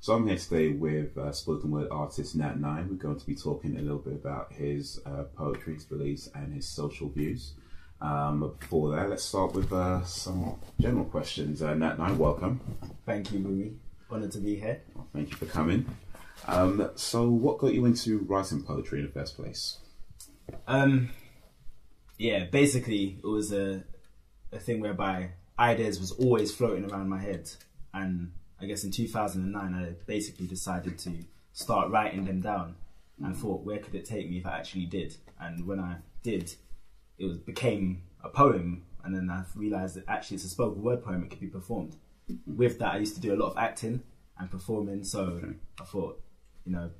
So I'm here today with spoken word artist Nat Nye. We're going to be talking a little bit about his poetry, his beliefs, and his social views. But before that, let's start with some general questions. Nat Nye, welcome. Thank you, Bunmi. Honoured to be here. Well, thank you for coming. So what got you into writing poetry in the first place? Yeah, basically it was a thing whereby ideas was always floating around my head, and I guess in 2009 I basically decided to start writing them down and thought, where could it take me if I actually did? And when I did, became a poem, and then I realised that actually it's a spoken word poem, it could be performed. With that, I used to do a lot of acting and performing, so I thought, you know,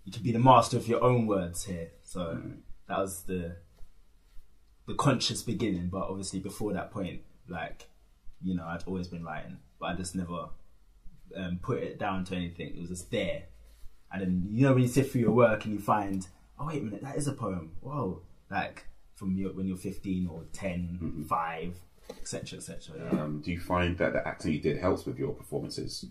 you could be the master of your own words here. So that was the conscious beginning, but obviously before that point, like, you know, I'd always been writing, but I just never put it down to anything. It was just there. And then, you know, when you sit through your work and you find, oh wait a minute, that is a poem. Whoa. Like when you're 15 or 10, 5, etc., etc. Yeah. Do you find that the acting you did helps with your performances?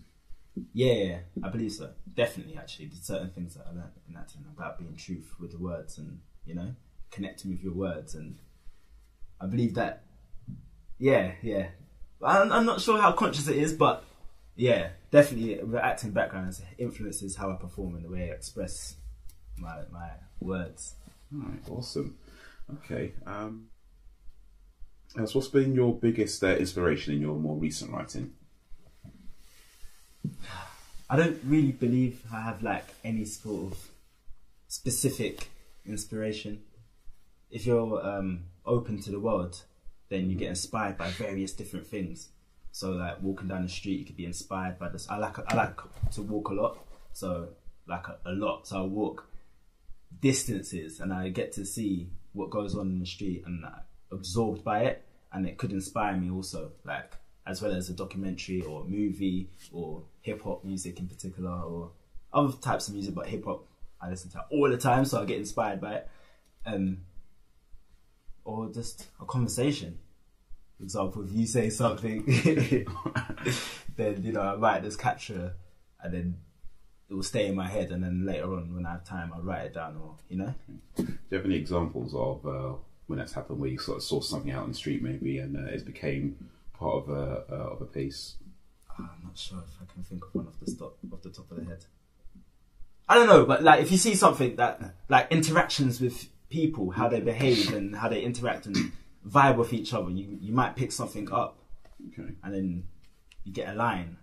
Yeah, I believe so. Definitely, actually. There's certain things that I learned in acting about being truth with the words and, you know, connecting with your words. And I believe that, yeah. I'm not sure how conscious it is, but yeah, definitely the acting background influences how I perform and the way I express my words. All right, awesome. Okay. So what's been your biggest inspiration in your more recent writing? I don't really believe I have like any sort of specific inspiration. If you're open to the world, then you get inspired by various different things. So like walking down the street, you could be inspired by this. I like to walk a lot, so like a lot. So I walk distances and I get to see what goes on in the street and I'm absorbed by it, and it could inspire me also, like as well as a documentary or a movie or hip hop music in particular, or other types of music, but hip hop I listen to all the time, so I get inspired by it. Or just a conversation. For example, if you say something, then, you know, I might just capture and then it will stay in my head, and then later on when I have time I'll write it down, or, you know. Do you have any examples of when that's happened, where you sort of saw something out on the street maybe and it became part of a piece? I'm not sure if I can think of one off the top of the head. I don't know, but like if you see something that, like interactions with people, how they behave and how they interact and vibe with each other, you might pick something up, and then you get a line.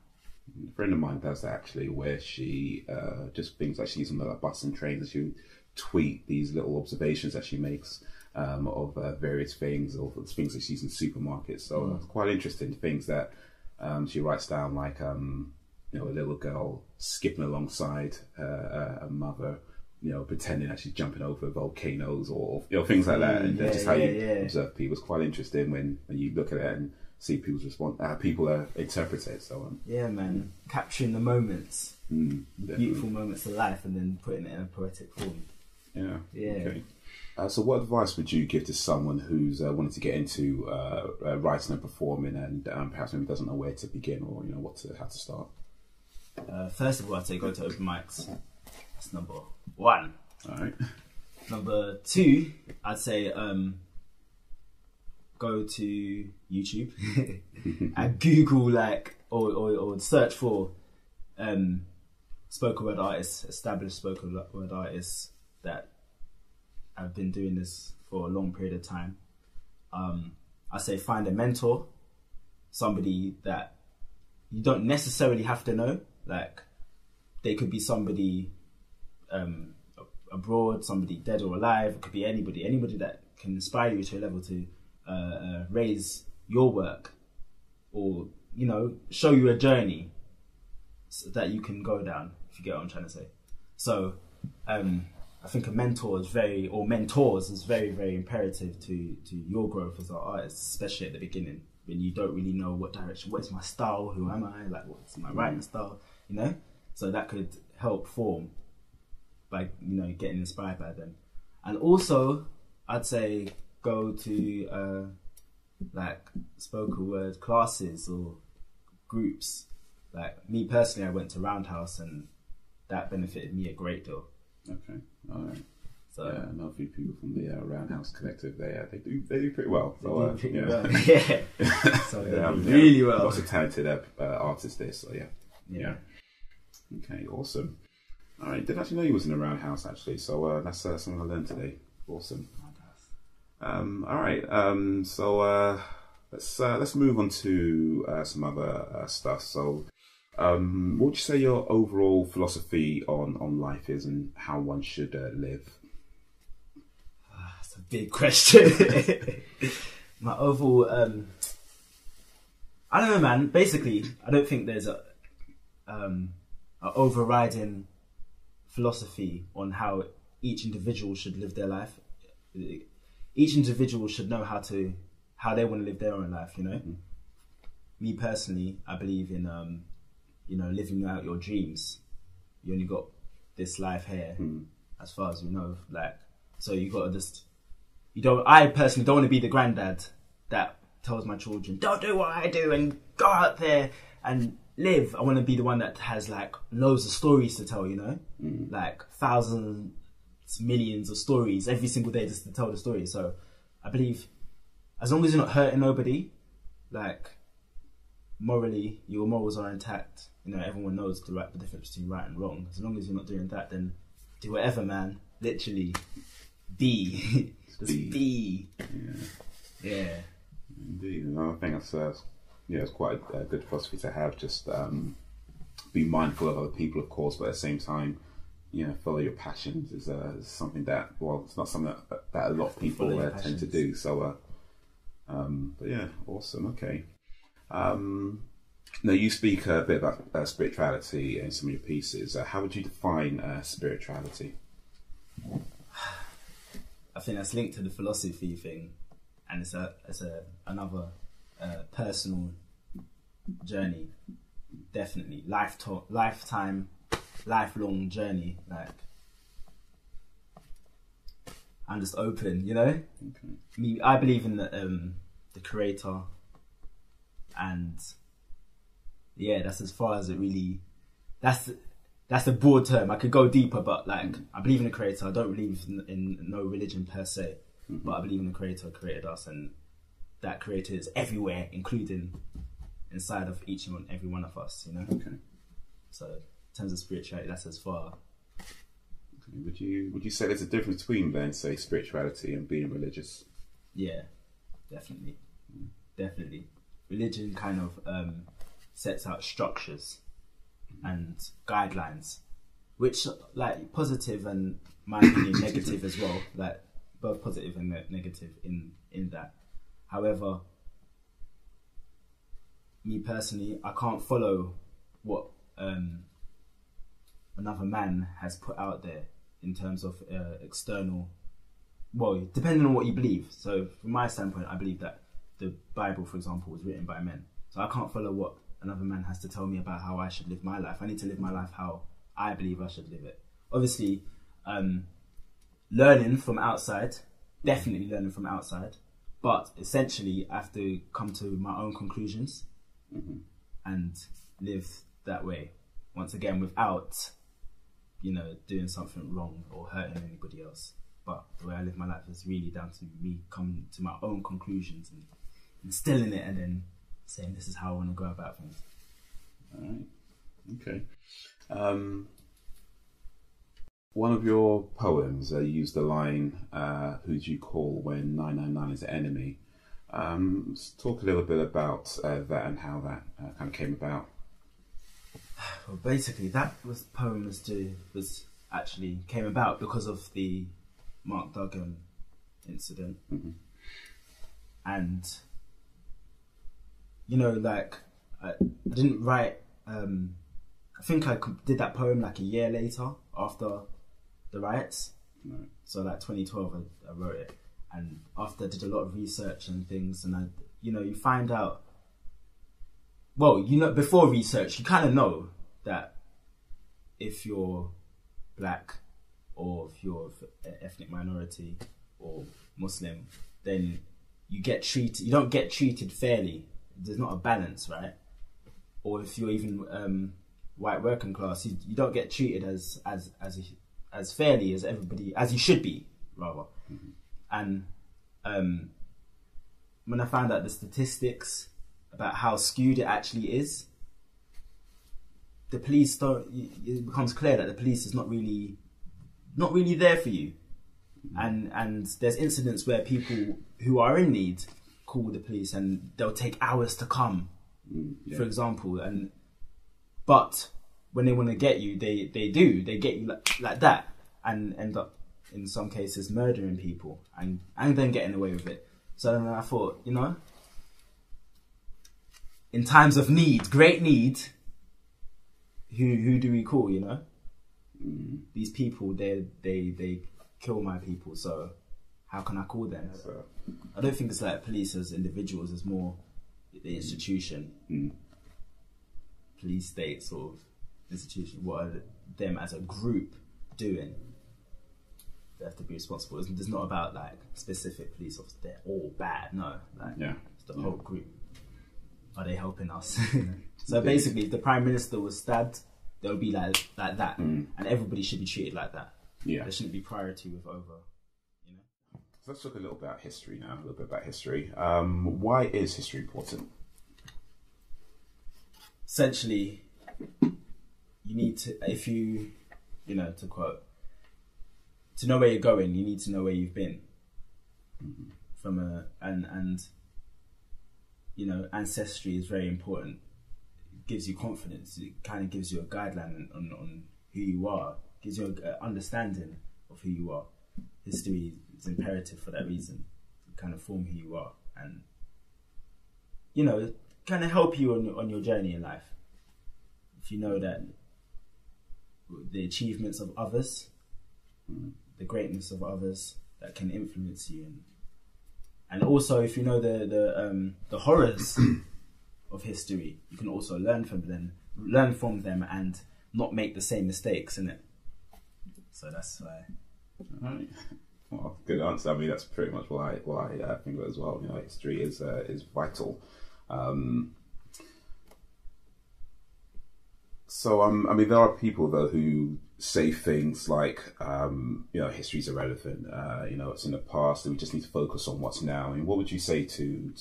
A friend of mine does that actually, where she just things like she's on the bus and trains, and she tweet these little observations that she makes of various things, or things that she's in supermarkets. So it's quite interesting things that she writes down, like you know, a little girl skipping alongside a mother, you know, pretending that she's jumping over volcanoes, or, you know, things like that. And just how you observe people is quite interesting when you look at it and see people's response, people interpret it. So yeah, man, capturing the moments, beautiful moments of life, and then putting it in a poetic form. Yeah. Okay. So what advice would you give to someone who's wanting to get into writing and performing, and perhaps maybe doesn't know where to begin, or, you know, how to start? First of all, I'd say go to open mics. That's number 1. All right. Number 2, I'd say go to YouTube and Google, like, or search for spoken word artists, established spoken word artists that have been doing this for a long period of time. I say find a mentor, somebody that you don't necessarily have to know. Like, they could be somebody abroad, somebody dead or alive. It could be anybody that can inspire you to a level to raise your work, or, you know, show you a journey so that you can go down, if you get what I'm trying to say. So I think a mentor is mentors is very, very imperative to your growth as an artist, especially at the beginning, when you don't really know what direction, what's my style, who am I, like, what's my writing style, you know? So that could help form by, you know, getting inspired by them. And also, I'd say go to like spoken word classes or groups Like me personally, I went to Roundhouse, and that benefited me a great deal. Okay, all right. So yeah, I know a few people from the Roundhouse Collective. They do pretty well. So, they do yeah. well. Yeah. So they do Yeah, really well. Lots of talented artists there. So yeah. Okay, awesome. All right, didn't actually know you was in the Roundhouse actually. So that's something I learned today. Awesome. All right. So let's move on to some other stuff. So, what would you say your overall philosophy on life is and how one should live? That's a big question. My overall, I don't know, man. Basically, I don't think there's a overriding philosophy on how each individual should live their life. Each individual should know how they want to live their own life. You know, me personally, I believe in living out your dreams. You only got this life here, as far as you know. Like, so you got to just. I personally don't want to be the granddad that tells my children, don't do what I do and go out there and live. I want to be the one that has like loads of stories to tell, you know, like thousands, millions of stories every single day just to tell the story. So I believe as long as you're not hurting nobody, like morally, your morals are intact. You know, everyone knows the difference between right and wrong. As long as you're not doing that, then do whatever, man. Literally, be. Just be. Yeah. Indeed, and I think that's it's quite a good philosophy to have. Just be mindful of other people, of course, but at the same time, follow your passions is something that it's not something that a lot of people tend to do. So, but yeah, awesome. Okay. Now you speak a bit about spirituality in some of your pieces. How would you define spirituality? I think that's linked to the philosophy thing, and it's another personal journey, definitely lifelong journey. Like, I'm just open, you know. Okay. I believe in the creator, and that's as far as it really. That's a broad term. I could go deeper, but like I believe in the creator. I don't believe in no religion per se, but I believe in the creator who created us, and that creator is everywhere, including inside of each and every one of us. You know. Okay. So in terms of spirituality, that's as far. Okay. Would you say there's a difference between then, say, spirituality and being religious? Yeah, definitely, definitely. Religion kind of sets out structures and guidelines, which like positive and my opinion negative as well, like both positive and negative in that. However, me personally, I can't follow what another man has put out there in terms of external. Well, depending on what you believe. So from my standpoint, I believe that the Bible, for example, was written by men. So I can't follow what another man has to tell me about how I should live my life. I need to live my life how I believe I should live it. Obviously, learning from outside, definitely learning from outside, but essentially I have to come to my own conclusions and live that way. Once again, without, doing something wrong or hurting anybody else. But the way I live my life is really down to me coming to my own conclusions and instilling it and then saying this is how I want to go about things. All right. Okay. One of your poems used the line, who do you call when 999 is the enemy? Let's talk a little bit about that and how that kind of came about. Well, basically, that poem came about because of the Mark Duggan incident. And I didn't write. I think I did that poem like a year later after the riots. Right. So like 2012, I wrote it, and after I did a lot of research and things, and you find out. Well, before research, you kind of know that if you're black or if you're an ethnic minority or Muslim, then you don't get treated fairly. There's not a balance, right? or if you're even white working class, you don't get treated as fairly as everybody, as you should be, rather. And when I found out the statistics about how skewed it actually is, the police it becomes clear that the police is not really there for you. And there's incidents where people who are in need call the police and they'll take hours to come, for example. But when they want to get you, they get you like that, and end up in some cases murdering people and then getting away with it. So then I thought, in times of need, great need, who do we call? These people, they kill my people, so how can I call them? I don't think it's like police as individuals, it's more the institution, police state sort of institution. What are them as a group doing? They have to be responsible. It's not about like specific police officers, they're all bad. No, it's the whole group. Are they helping us? So basically, if the Prime Minister was stabbed, they'll be like that, and everybody should be treated like that. There shouldn't be priority with over. So let's talk a little about history now. A little bit about history. Why is history important? Essentially, you need to, if you to quote, to know where you're going, you need to know where you've been. Ancestry is very important. It gives you confidence. It kind of gives you a guideline on who you are. It gives you an understanding of who you are. History is imperative for that reason, to kind of form who you are, and kind of help you on your journey in life. If you know that the achievements of others, the greatness of others, that can influence you, and also if you know the horrors of history, you can also learn from them and not make the same mistakes, innit? So that's why. Right. Well, good answer. I mean, that's pretty much what I think of it as well. History is vital. There are people though who say things like, history's irrelevant. It's in the past, and we just need to focus on what's now. I mean, what would you say to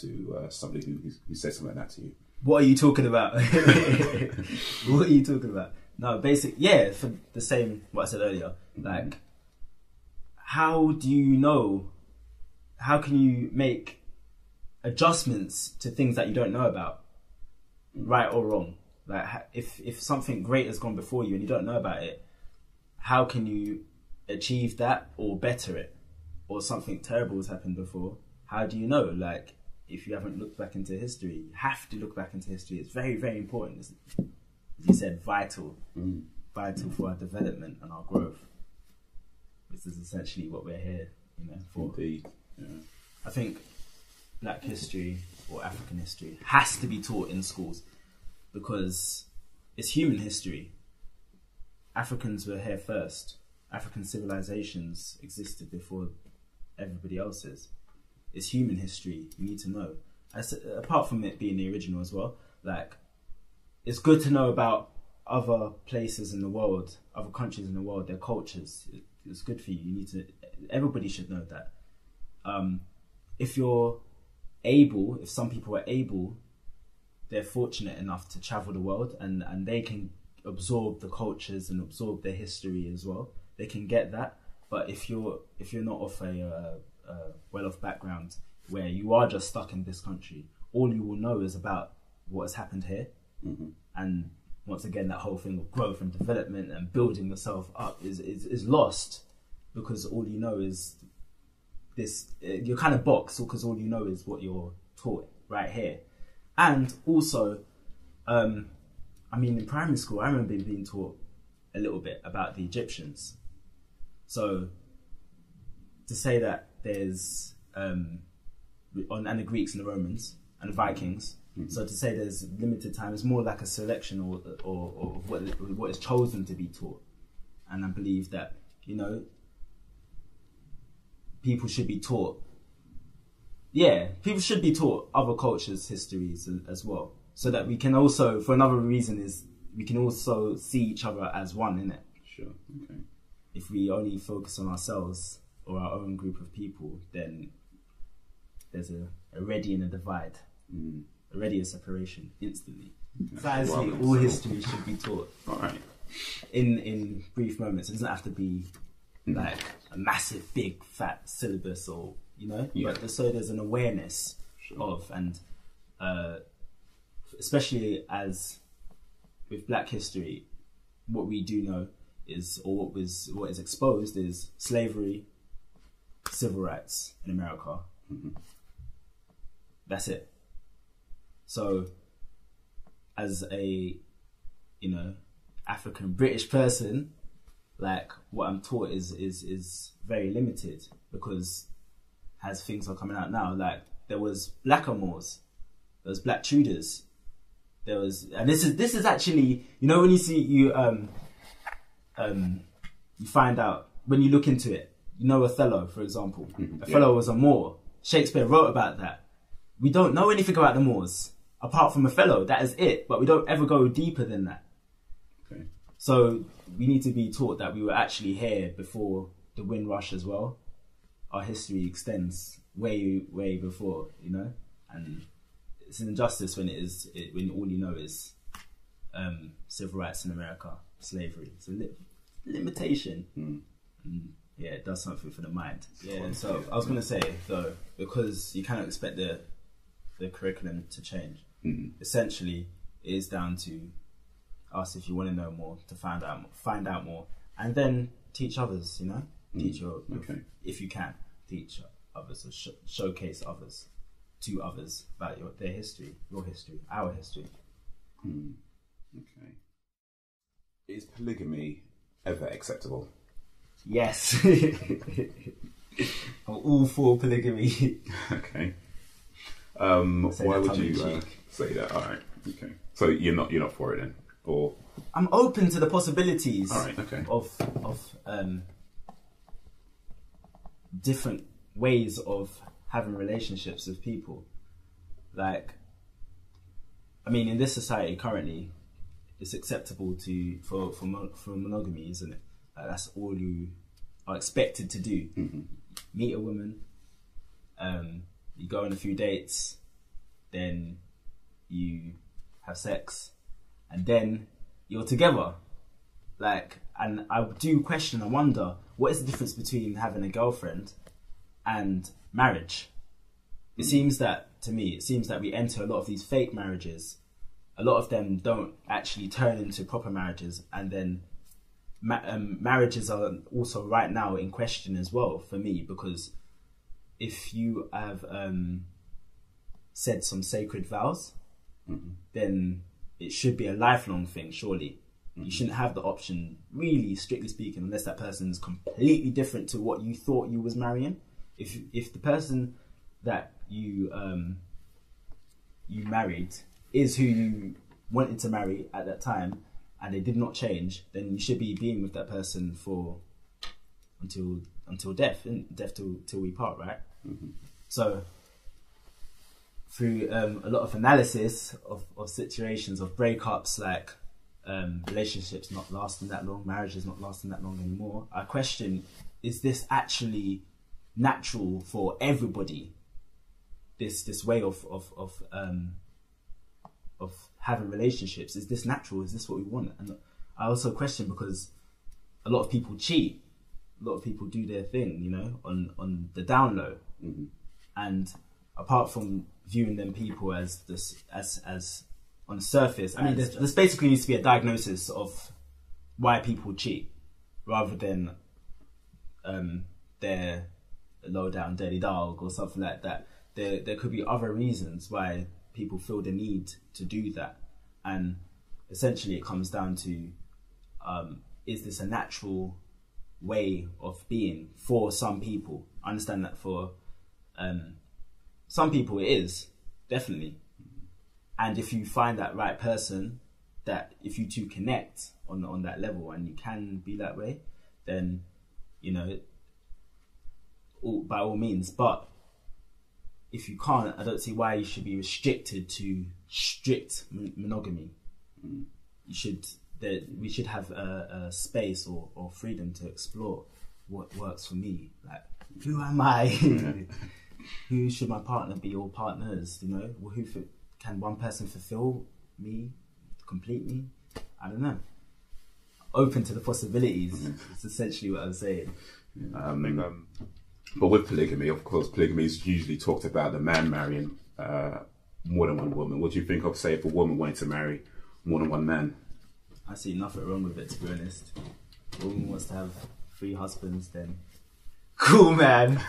somebody who says something like that to you? What are you talking about? What are you talking about? No, for the same what I said earlier. Like, how do you know? How can you make adjustments to things that you don't know about, right or wrong? Like, if something great has gone before you and you don't know about it, how can you achieve that or better it? Or something terrible has happened before, how do you know? Like, if you haven't looked back into history, you have to look back into history. It's very, very important. It's, as you said, vital for our development and our growth. This is essentially what we're here, for. Indeed. Yeah. I think Black history or African history has to be taught in schools because it's human history. Africans were here first. African civilizations existed before everybody else's. It's human history. You need to know. Apart from it being the original as well, like, it's good to know about other places in the world, other countries in the world, their cultures. It's good for you. You need to. Everybody should know that. If you're able, if some people are able, they're fortunate enough to travel the world and they can absorb the cultures and absorb their history as well. They can get that. But if you're not of a well-off background where you are just stuck in this country, all you will know is about what has happened here. And once again, that whole thing of growth and development and building yourself up is lost because all you know is this. You're kind of boxed because all you know is what you're taught right here. And also, in primary school, I remember being taught a little bit about the Egyptians. So to say that there's and the Greeks and the Romans and the Vikings. So to say there's limited time is more like a selection or what is chosen to be taught. And I believe that, people should be taught. Yeah, people should be taught other cultures' histories as well. so that we can also, for another reason, is we can also see each other as one, innit? Sure. Okay. If we only focus on ourselves or our own group of people, then there's already a divide, already a separation instantly. Okay. So I think all history should be taught. All right. In brief moments. It doesn't have to be like a massive, big, fat syllabus, or but just so there's an awareness of, and especially as with Black history, what we do know is, or what is exposed is slavery, civil rights in America. That's it. So, as a African British person, like what I'm taught is very limited, because as things are coming out now, like there was Black Moors, there was Black Tudors, there was, and this is actually, when you see you find out when you look into it, Othello, for example. Othello was a Moor. Shakespeare wrote about that. We don't know anything about the Moors apart from Othello. That is it, but we don't ever go deeper than that. Okay. So we need to be taught that we were actually here before the Windrush as well. Our history extends way, way before, and it's an injustice when when all you know is civil rights in America, slavery. It's a limitation. Yeah, it does something for the mind. Yeah, so I was going to say, though, because you cannot expect the curriculum to change, essentially it is down to us, if you want to know more, to find out more, and then teach others, teach if you can, teach others, or showcase others to others about their history, your history, our history. Okay. Is polygamy ever acceptable? Yes. I'm all for polygamy. Okay. Why would you say that? All right. Okay. So you're not for it then, or? I'm open to the possibilities. All right. Okay. Of different ways of having relationships with people. Like, I mean, in this society currently, it's acceptable for monogamy, isn't it? That's all you are expected to do. Meet a woman, you go on a few dates, then you have sex, and then you're together. Like, and I do question, I wonder, what is the difference between having a girlfriend and marriage? It seems that we enter a lot of these fake marriages. A lot of them don't actually turn into proper marriages, and then marriages are also right now in question as well for me, because if you have said some sacred vows, then it should be a lifelong thing, surely. You shouldn't have the option, really, strictly speaking, unless that person is completely different to what you thought you was marrying. If the person that you married is who you wanted to marry at that time, and they did not change, then you should be being with that person until death, till we part, right? So through a lot of analysis of situations, of breakups, like relationships not lasting that long, marriages not lasting that long anymore, I question, is this actually natural for everybody? This way of having relationships, is this natural? Is this what we want? And I also question, because a lot of people cheat, a lot of people do their thing, on the down low, and apart from viewing them people as on the surface, I mean, there's basically needs to be a diagnosis of why people cheat, rather than they're a low down dirty dog or something like that. There could be other reasons why people feel the need to do that, and essentially it comes down to is this a natural way of being for some people? I understand that for some people it is, definitely. And if you find that right person, that if you two connect on that level and you can be that way, then by all means. But if you can't, I don't see why you should be restricted to strict monogamy. We should have a space or freedom to explore what works for me. Like, who am I? Who should my partner be, or partners? You know, can one person fulfill me, complete me? I don't know. Open to the possibilities. It's essentially what I'm saying. But with polygamy, of course, polygamy is usually talked about the man marrying more than one woman. What do you think of, say, if a woman wanted to marry more than one man? I see nothing wrong with it, to be honest. A woman wants to have 3 husbands, then cool, man.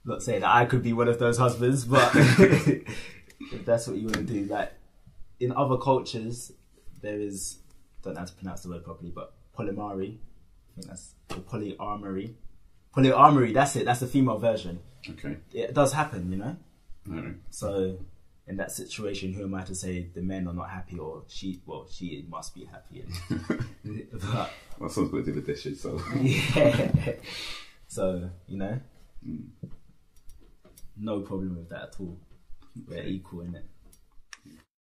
Not saying that I could be one of those husbands, but if that's what you want to do. Like, in other cultures, there is, don't know how to pronounce the word properly, but polyamory. I think that's, or polyamory. Polyamory, that's it. That's the female version. Okay. It does happen, you know? Right. So, in that situation, who am I to say the men are not happy, or she must be happy. But, well, someone's got to do the dishes, so. Yeah. So, you know, no problem with that at all. We're equal in it.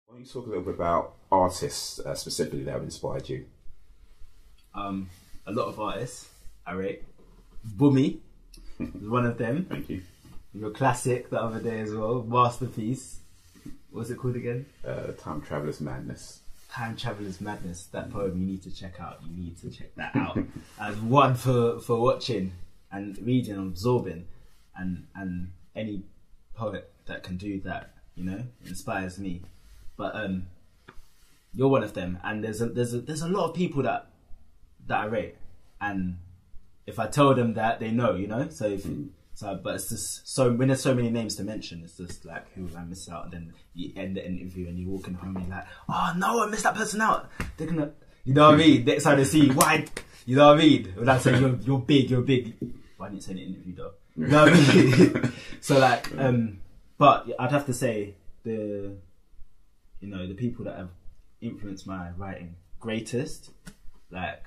Why don't you talk a little bit about artists specifically that have inspired you? A lot of artists I rate. Bunmi is one of them. Thank you. Your classic the other day as well. Masterpiece. What's it called again? Time Traveler's Madness. Time Traveler's Madness. That poem you need to check out. You need to check that out. As one for watching and reading and absorbing, and any poet that can do that, you know, inspires me. But you're one of them, and there's a lot of people that I rate, and if I tell them that, they know, you know. But it's just so, when there's so many names to mention, it's just like, who will I miss out? And then you end the interview and you're walking home and you're like, oh no, I missed that person out. They're gonna, you know what I mean? Next time they see you, why? You know what I mean? When I say you're big. Why didn't you say in the interview though? You know what I mean? So like, but I'd have to say the people that have influenced my writing greatest, like,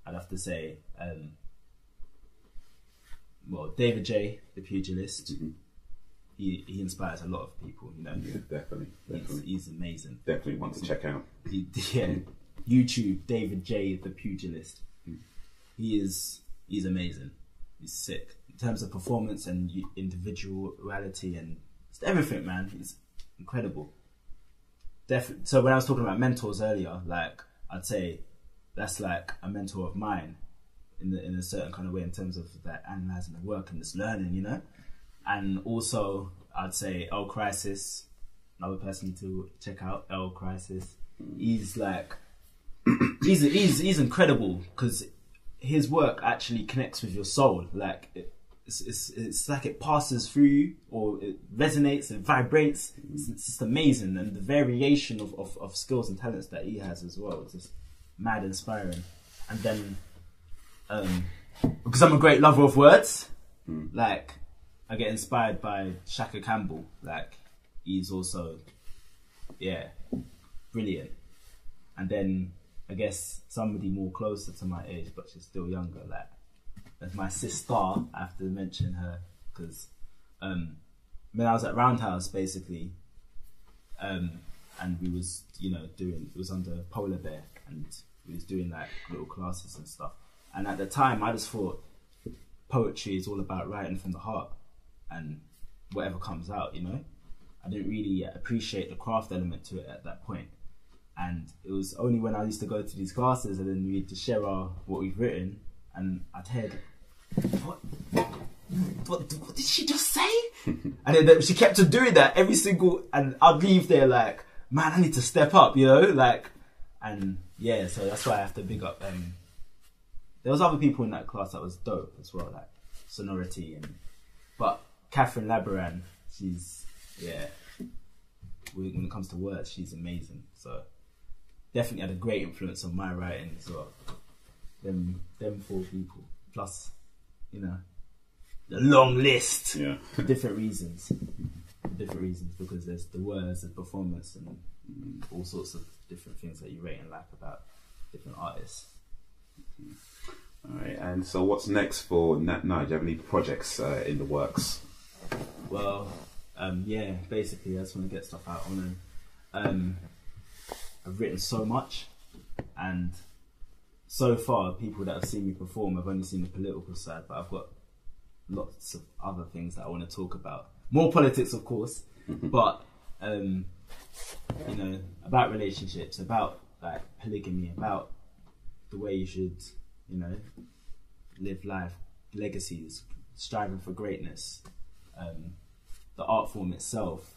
I'd have to say, David J, the pugilist. Mm-hmm. He inspires a lot of people, you know. Yeah, definitely. He's amazing. Definitely one to check out. YouTube, David J, the pugilist. He's amazing. He's sick in terms of performance and individuality and everything, man. He's incredible. So when I was talking about mentors earlier, like, I'd say that's like a mentor of mine in a certain kind of way, in terms of that analysing the work and just learning, you know. And also I'd say L Crisis, another person to check out. L Crisis, he's like he's incredible, because his work actually connects with your soul. Like, it's like it passes through you, or it resonates and vibrates. It's just amazing, and the variation of skills and talents that he has as well, it's just mad inspiring. And then because I'm a great lover of words, like, I get inspired by Shaka Campbell. Like, he's also brilliant. And then I guess somebody more closer to my age, but she's still younger, like, as my sister, I have to mention her, because when I was at Roundhouse, basically, and we was, you know, it was under Polar Bear, and we was doing like little classes and stuff. And at the time, I just thought poetry is all about writing from the heart and whatever comes out, you know. I didn't really appreciate the craft element to it at that point. And it was only when I used to go to these classes and then we'd to share what we've written, and I'd heard, what did she just say? And then she kept on doing that every single, and I'd leave there like, man, I need to step up, you know, like, and yeah, so that's why I have to big up. There was other people in that class that was dope as well, like Sonority, but Catherine Labaran, she's, when it comes to words, she's amazing. So definitely had a great influence on my writing as well. Them 4 people, plus, you know, the long list. Yeah. For different reasons, because there's the words, the performance, and all sorts of different things that you rate and like about different artists. All right, and so what's next for Nat Nye? Do you have any projects in the works? Well, yeah, basically, I just want to get stuff out on them. I've written so much, and so far, people that have seen me perform have only seen the political side, but I've got lots of other things that I want to talk about. More politics, of course, but you know, about relationships, about like polygamy, about the way you should, you know, live life, legacies, striving for greatness, the art form itself,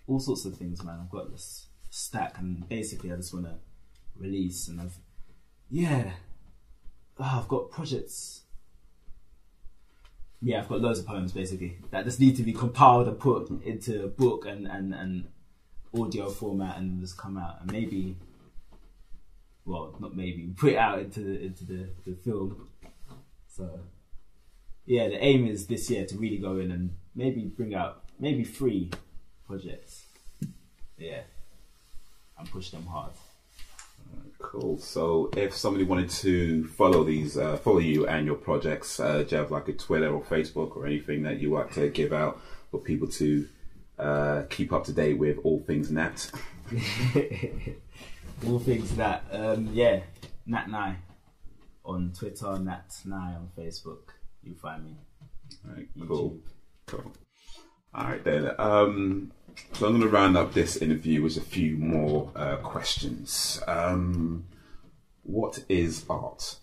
all sorts of things, man. I've got this stack, and basically I just want to release, and I've got projects. Yeah, I've got loads of poems basically that just need to be compiled and put into a book and audio format and just come out, and maybe, well, not maybe, put it out into the film. So yeah, the aim is this year to really go in and maybe bring out maybe 3 projects. Yeah, and push them hard. Cool. So if somebody wanted to follow you and your projects, do you have like a Twitter or Facebook or anything that you like to give out for people to keep up to date with all things Nat? All things Nat. Yeah, Nat Nye on Twitter, Nat Nye on Facebook. You find me. All right, cool. Cool. All right then. So I'm going to round up this interview with a few more questions. What is art?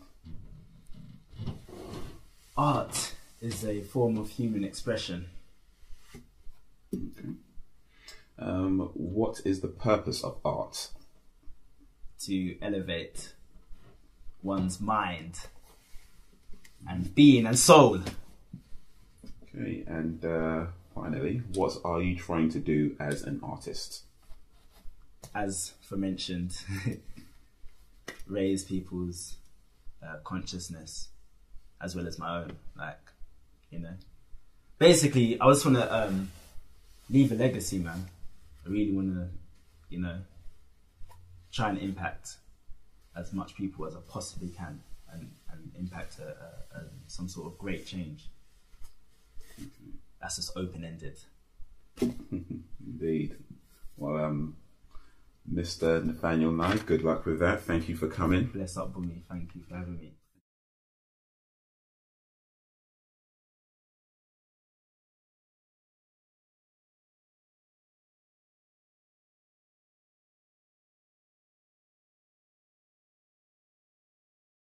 Art is a form of human expression. Okay. What is the purpose of art? To elevate one's mind and being and soul. Okay, and finally, what are you trying to do as an artist? As mentioned, raise people's consciousness as well as my own. Like, you know, basically, I just want to leave a legacy, man. I really want to, you know, try and impact as much people as I possibly can, and impact some sort of great change. That's just open-ended. Indeed. Well, Mr. Nathaniel Nye, good luck with that. Thank you for coming. Bless up, Bunmi. Thank you for having me.